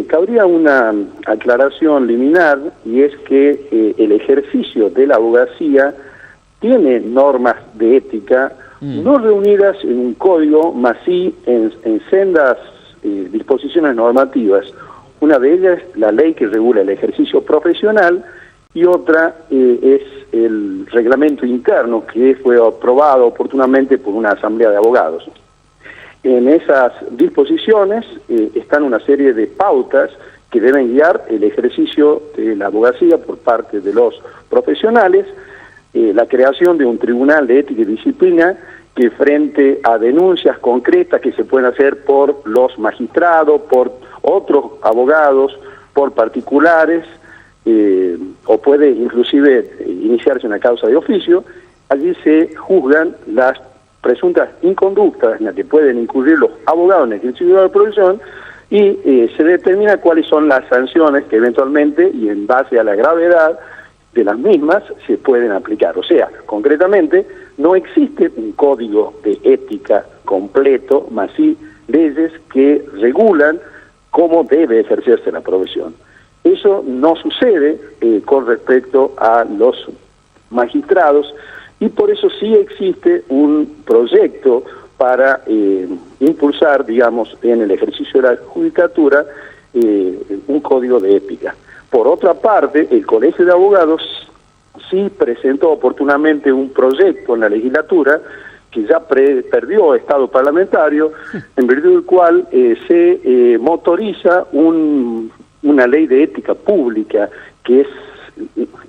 Cabría una aclaración liminar, y es que el ejercicio de la abogacía tiene normas de ética no reunidas en un código, más sí en sendas disposiciones normativas. Una de ellas es la ley que regula el ejercicio profesional y otra es el reglamento interno que fue aprobado oportunamente por una asamblea de abogados. En esas disposiciones están una serie de pautas que deben guiar el ejercicio de la abogacía por parte de los profesionales, la creación de un tribunal de ética y disciplina que frente a denuncias concretas que se pueden hacer por los magistrados, por otros abogados, por particulares, o puede inclusive iniciarse una causa de oficio, allí se juzgan las presuntas inconductas en las que pueden incurrir los abogados en el ejercicio de la profesión y se determina cuáles son las sanciones que eventualmente y en base a la gravedad de las mismas se pueden aplicar. O sea, concretamente, no existe un código de ética completo, más sí leyes que regulan cómo debe ejercerse la profesión. Eso no sucede con respecto a los magistrados y por eso sí existe un proyecto para impulsar, digamos, en el ejercicio de la judicatura un código de ética. Por otra parte, el Colegio de Abogados sí presentó oportunamente un proyecto en la legislatura que ya perdió estado parlamentario, en virtud del cual se motoriza una ley de ética pública, que es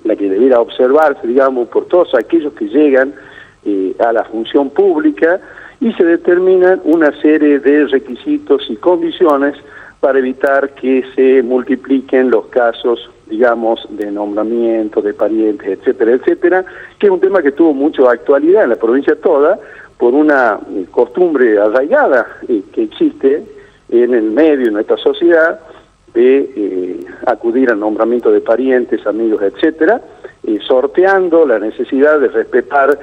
la que debiera observarse, digamos, por todos aquellos que llegan a la función pública, y se determinan una serie de requisitos y condiciones para evitar que se multipliquen los casos, digamos, de nombramiento, de parientes, etcétera, etcétera, que es un tema que tuvo mucha actualidad en la provincia toda, por una costumbre arraigada que existe en el medio, en nuestra sociedad, de acudir al nombramiento de parientes, amigos, etcétera, sorteando la necesidad de respetar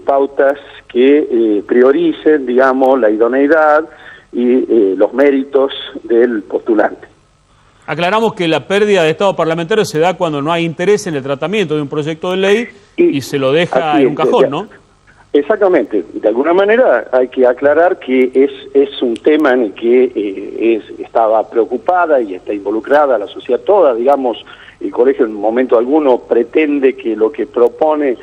pautas que prioricen, digamos, la idoneidad y los méritos del postulante. Aclaramos que la pérdida de estado parlamentario se da cuando no hay interés en el tratamiento de un proyecto de ley y se lo deja en un cajón, ¿no? Exactamente. De alguna manera hay que aclarar que es un tema en el que estaba preocupada y está involucrada la sociedad toda. Digamos, el colegio en momento alguno pretende que lo que propone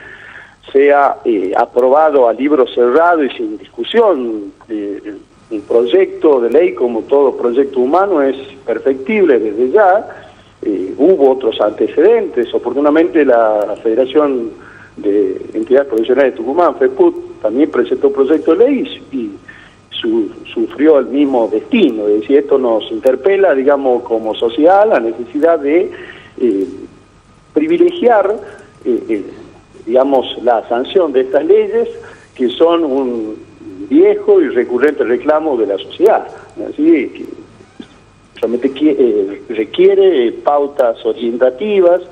sea aprobado a libro cerrado y sin discusión. Un proyecto de ley, como todo proyecto humano, es perfectible desde ya. Hubo otros antecedentes. Oportunamente la Federación de Entidades Profesionales de Tucumán, FEPUT, también presentó un proyecto de ley y sufrió el mismo destino. Es decir, esto nos interpela, digamos, como sociedad, la necesidad de privilegiar, digamos, la sanción de estas leyes, que son un viejo y recurrente reclamo de la sociedad. Así que realmente requiere pautas orientativas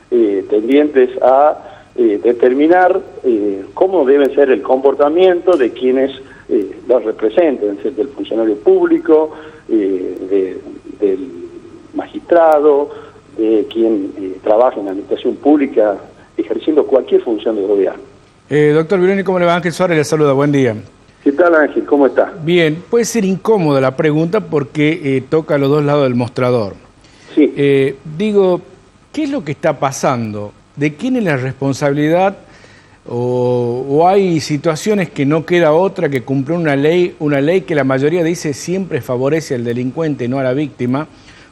tendientes a determinar cómo debe ser el comportamiento de quienes los representen, es decir, del funcionario público, del magistrado, de quien trabaja en la administración pública ejerciendo cualquier función de gobierno. Doctor Vironi, ¿cómo le va? Ángel Suárez le saluda, buen día. ¿Qué tal, Ángel? ¿Cómo está? Bien, puede ser incómoda la pregunta porque toca los dos lados del mostrador. Sí. Digo, ¿qué es lo que está pasando? ¿De quién es la responsabilidad? ¿O hay situaciones que no queda otra que cumplir una ley que la mayoría dice siempre favorece al delincuente, no a la víctima?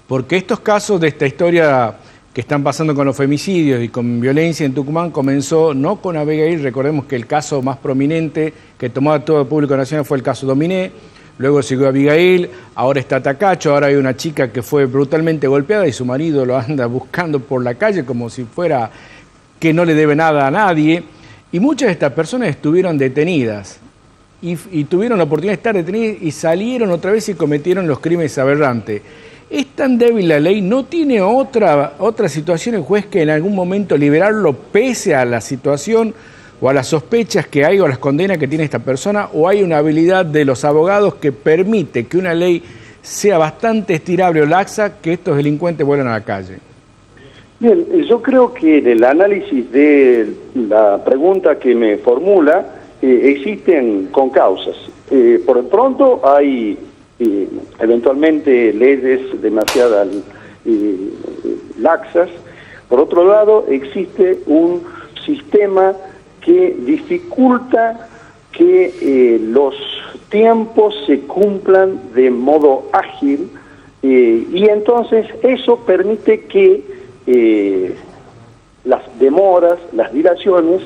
Porque estos casos de esta historia que están pasando con los femicidios y con violencia en Tucumán comenzó no con Abigail. Recordemos que el caso más prominente que tomó a todo el público nacional fue el caso Dominé, luego siguió Abigail, ahora está Tacacho, ahora hay una chica que fue brutalmente golpeada y su marido lo anda buscando por la calle como si fuera que no le debe nada a nadie, y muchas de estas personas estuvieron detenidas y tuvieron la oportunidad de estar detenidas y salieron otra vez y cometieron los crímenes aberrantes. ¿Es tan débil la ley? ¿No tiene otra situación el juez que en algún momento liberarlo pese a la situación o a las sospechas que hay o a las condenas que tiene esta persona? ¿O hay una habilidad de los abogados que permite que una ley sea bastante estirable o laxa que estos delincuentes vuelvan a la calle? Bien, yo creo que en el análisis de la pregunta que me formula existen concausas. Por el pronto hay eventualmente leyes demasiado laxas. Por otro lado, existe un sistema que dificulta que los tiempos se cumplan de modo ágil y entonces eso permite que las demoras, las dilaciones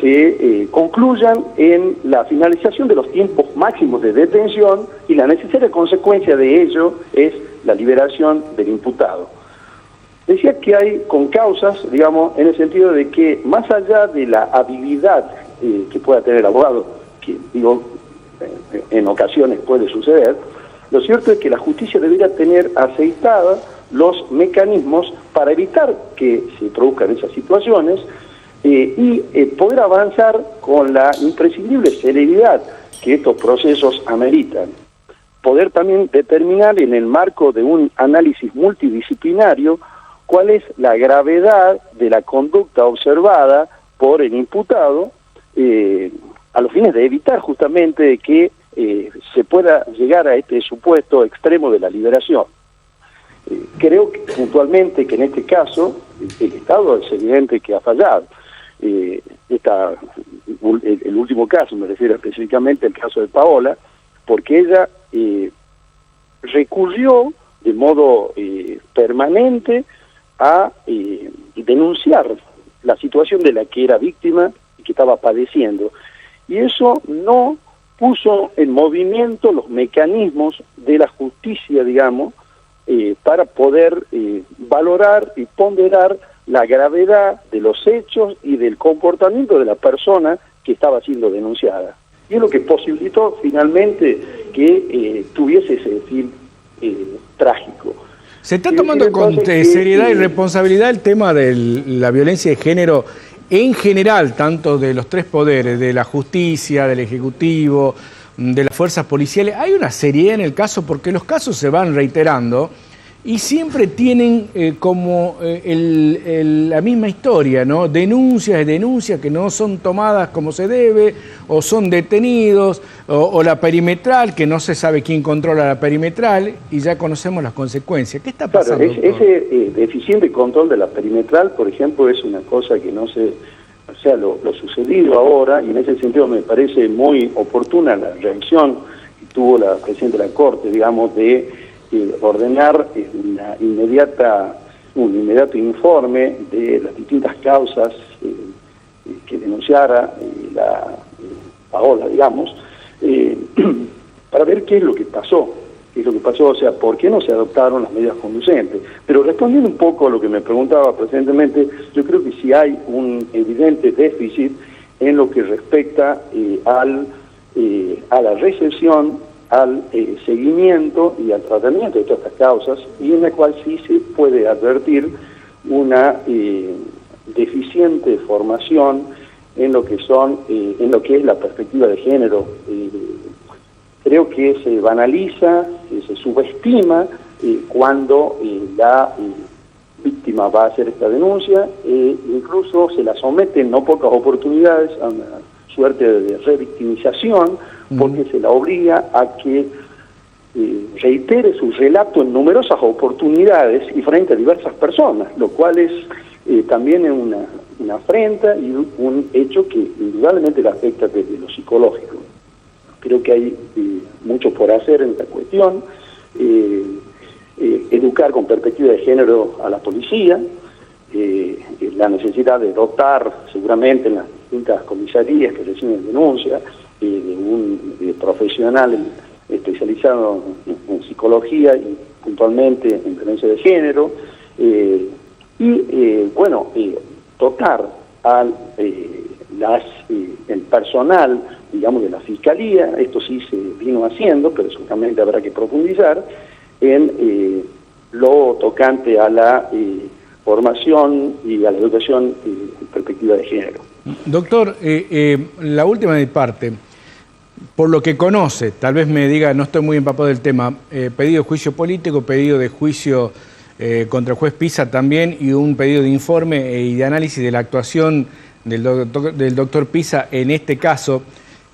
se concluyan en la finalización de los tiempos máximos de detención y la necesaria consecuencia de ello es la liberación del imputado. Decía que hay concausas, digamos, en el sentido de que más allá de la habilidad que pueda tener el abogado, que digo, en ocasiones puede suceder, lo cierto es que la justicia debería tener aceitados los mecanismos para evitar que se produzcan esas situaciones y poder avanzar con la imprescindible celeridad que estos procesos ameritan. Poder también determinar en el marco de un análisis multidisciplinario cuál es la gravedad de la conducta observada por el imputado a los fines de evitar justamente que se pueda llegar a este supuesto extremo de la liberación. Creo que puntualmente que en este caso el Estado es evidente que ha fallado. El último caso, me refiero específicamente al caso de Paola, porque ella recurrió de modo permanente a denunciar la situación de la que era víctima y que estaba padeciendo. Y eso no puso en movimiento los mecanismos de la justicia, digamos, para poder valorar y ponderar la gravedad de los hechos y del comportamiento de la persona que estaba siendo denunciada. Y es lo que posibilitó finalmente que tuviese ese fin trágico. ¿Se está tomando con seriedad y responsabilidad el tema de la violencia de género en general, tanto de los tres poderes, de la justicia, del Ejecutivo, de las fuerzas policiales? ¿Hay una seriedad en el caso? Porque los casos se van reiterando y siempre tienen como la misma historia, ¿no? Denuncias y denuncias que no son tomadas como se debe, o son detenidos, o la perimetral, que no se sabe quién controla la perimetral, y ya conocemos las consecuencias. ¿Qué está pasando? Claro, ese deficiente control de la perimetral, por ejemplo, es una cosa que no se... O sea, lo sucedido ahora, y en ese sentido me parece muy oportuna la reacción que tuvo la Presidenta de la Corte, digamos, de ordenar un inmediato informe de las distintas causas que denunciara la Paola, digamos, para ver qué es lo que pasó, o sea, por qué no se adoptaron las medidas conducentes. Pero respondiendo un poco a lo que me preguntaba precedentemente, yo creo que sí hay un evidente déficit en lo que respecta a la recepción, al seguimiento y al tratamiento de todas estas causas, y en la cual sí se puede advertir una deficiente formación en lo que es la perspectiva de género. Creo que se banaliza, se subestima cuando la víctima va a hacer esta denuncia, incluso se la somete en no pocas oportunidades a una suerte de revictimización, porque se la obliga a que reitere su relato en numerosas oportunidades y frente a diversas personas, lo cual es también una afrenta y un hecho que indudablemente le afecta desde lo psicológico. Creo que hay mucho por hacer en esta cuestión, educar con perspectiva de género a la policía, la necesidad de dotar seguramente en las distintas comisarías que reciben denuncias de un profesional especializado en psicología y puntualmente en violencia de género, dotar al el personal, digamos, de la Fiscalía. Esto sí se vino haciendo, pero seguramente habrá que profundizar en lo tocante a la formación y a la educación en perspectiva de género. Doctor, la última de mi parte. por lo que conoce, tal vez me diga, no estoy muy empapado del tema, pedido de juicio político, pedido de juicio contra el juez Pisa también y un pedido de informe y de análisis de la actuación del doctor Pisa en este caso.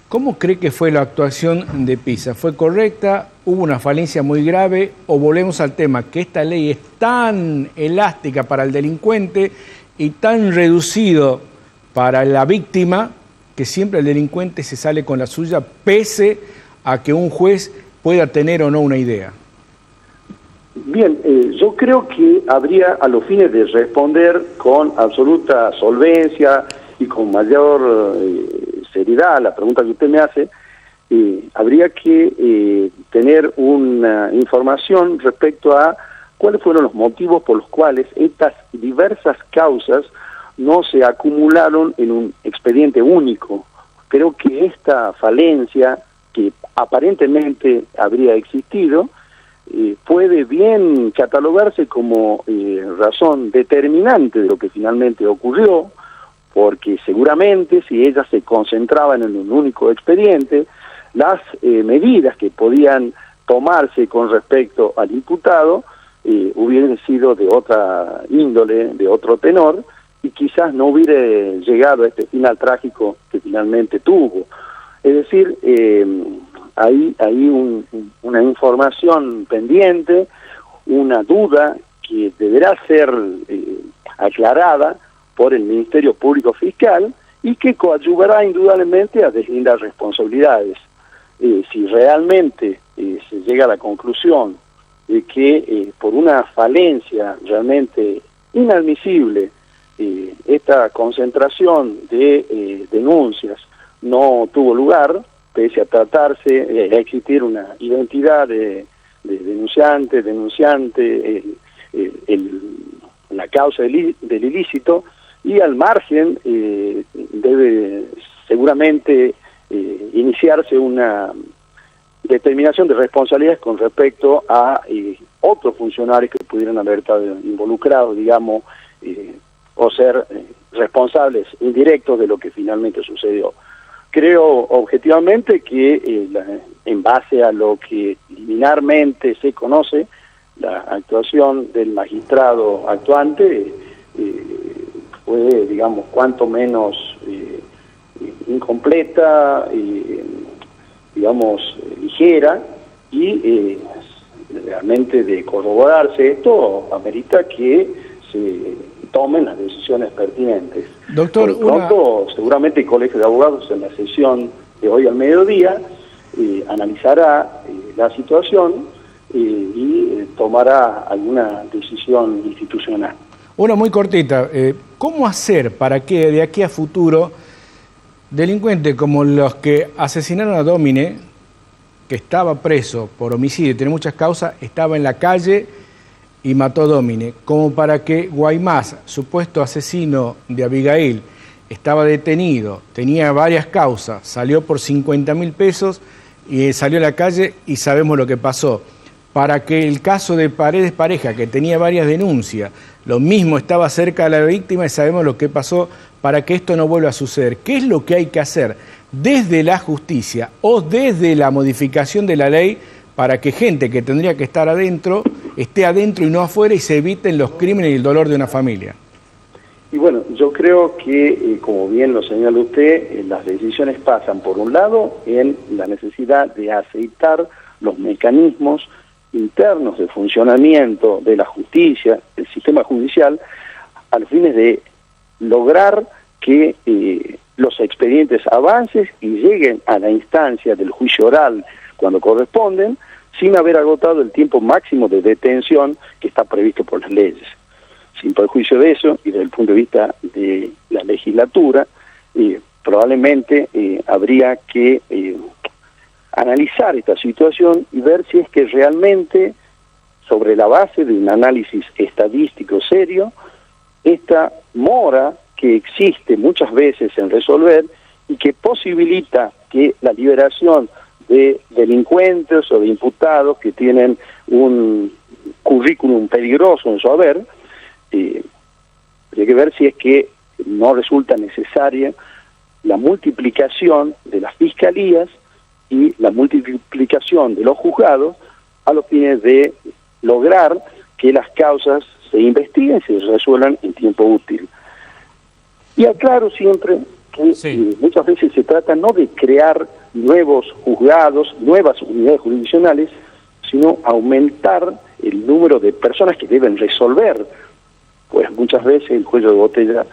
¿Cómo cree que fue la actuación de Pisa? ¿Fue correcta? ¿Hubo una falencia muy grave? ¿O volvemos al tema que esta ley es tan elástica para el delincuente y tan reducido para la víctima que siempre el delincuente se sale con la suya pese a que un juez pueda tener o no una idea? Bien, yo creo que habría, a los fines de responder con absoluta solvencia y con mayor seriedad a la pregunta que usted me hace, habría que tener una información respecto a cuáles fueron los motivos por los cuales estas diversas causas no se acumularon en un expediente único. Creo que esta falencia, que aparentemente habría existido, puede bien catalogarse como razón determinante de lo que finalmente ocurrió, porque seguramente si ellas se concentraban en un único expediente, las medidas que podían tomarse con respecto al imputado hubieran sido de otra índole, de otro tenor, y quizás no hubiera llegado a este final trágico que finalmente tuvo. Es decir, hay una información pendiente, una duda que deberá ser aclarada por el Ministerio Público Fiscal y que coadyuvará indudablemente a deslindar responsabilidades. Si realmente se llega a la conclusión de que por una falencia realmente inadmisible esta concentración de denuncias no tuvo lugar, pese a tratarse, a existir una identidad de denunciante, la causa del ilícito, y al margen debe seguramente iniciarse una determinación de responsabilidades con respecto a otros funcionarios que pudieran haber estado involucrados, digamos, o ser responsables indirectos de lo que finalmente sucedió. Creo objetivamente que en base a lo que liminarmente se conoce, la actuación del magistrado actuante fue, digamos, cuanto menos incompleta, digamos, ligera, y realmente de corroborarse esto, amerita que se tomen las decisiones pertinentes. Doctor, por pronto, seguramente el Colegio de Abogados en la sesión de hoy al mediodía analizará la situación y tomará alguna decisión institucional. Una muy cortita. ¿Cómo hacer para que de aquí a futuro delincuentes como los que asesinaron a Domine, que estaba preso por homicidio y tiene muchas causas, estaba en la calle y mató a Domine, como para que Guaymás, supuesto asesino de Abigail, estaba detenido, tenía varias causas, salió por 50.000 pesos y salió a la calle y sabemos lo que pasó? Para que el caso de Paredes Pareja, que tenía varias denuncias, lo mismo, estaba cerca de la víctima y sabemos lo que pasó, para que esto no vuelva a suceder. ¿Qué es lo que hay que hacer desde la justicia o desde la modificación de la ley para que gente que tendría que estar adentro esté adentro y no afuera y se eviten los crímenes y el dolor de una familia? Y bueno, yo creo que, como bien lo señala usted, las decisiones pasan, por un lado, en la necesidad de aceitar los mecanismos internos de funcionamiento de la justicia, del sistema judicial, a los fines de lograr que los expedientes avancen y lleguen a la instancia del juicio oral cuando corresponden, sin haber agotado el tiempo máximo de detención que está previsto por las leyes. Sin perjuicio de eso, y desde el punto de vista de la legislatura, probablemente habría que analizar esta situación y ver si es que realmente, sobre la base de un análisis estadístico serio, esta mora que existe muchas veces en resolver y que posibilita que la liberación de delincuentes o de imputados que tienen un currículum peligroso en su haber, hay que ver si es que no resulta necesaria la multiplicación de las fiscalías y la multiplicación de los juzgados a los fines de lograr que las causas se investiguen y se resuelvan en tiempo útil. Y aclaro siempre que muchas veces se trata no de crear nuevos juzgados, nuevas unidades jurisdiccionales, sino aumentar el número de personas que deben resolver, pues muchas veces el cuello de botella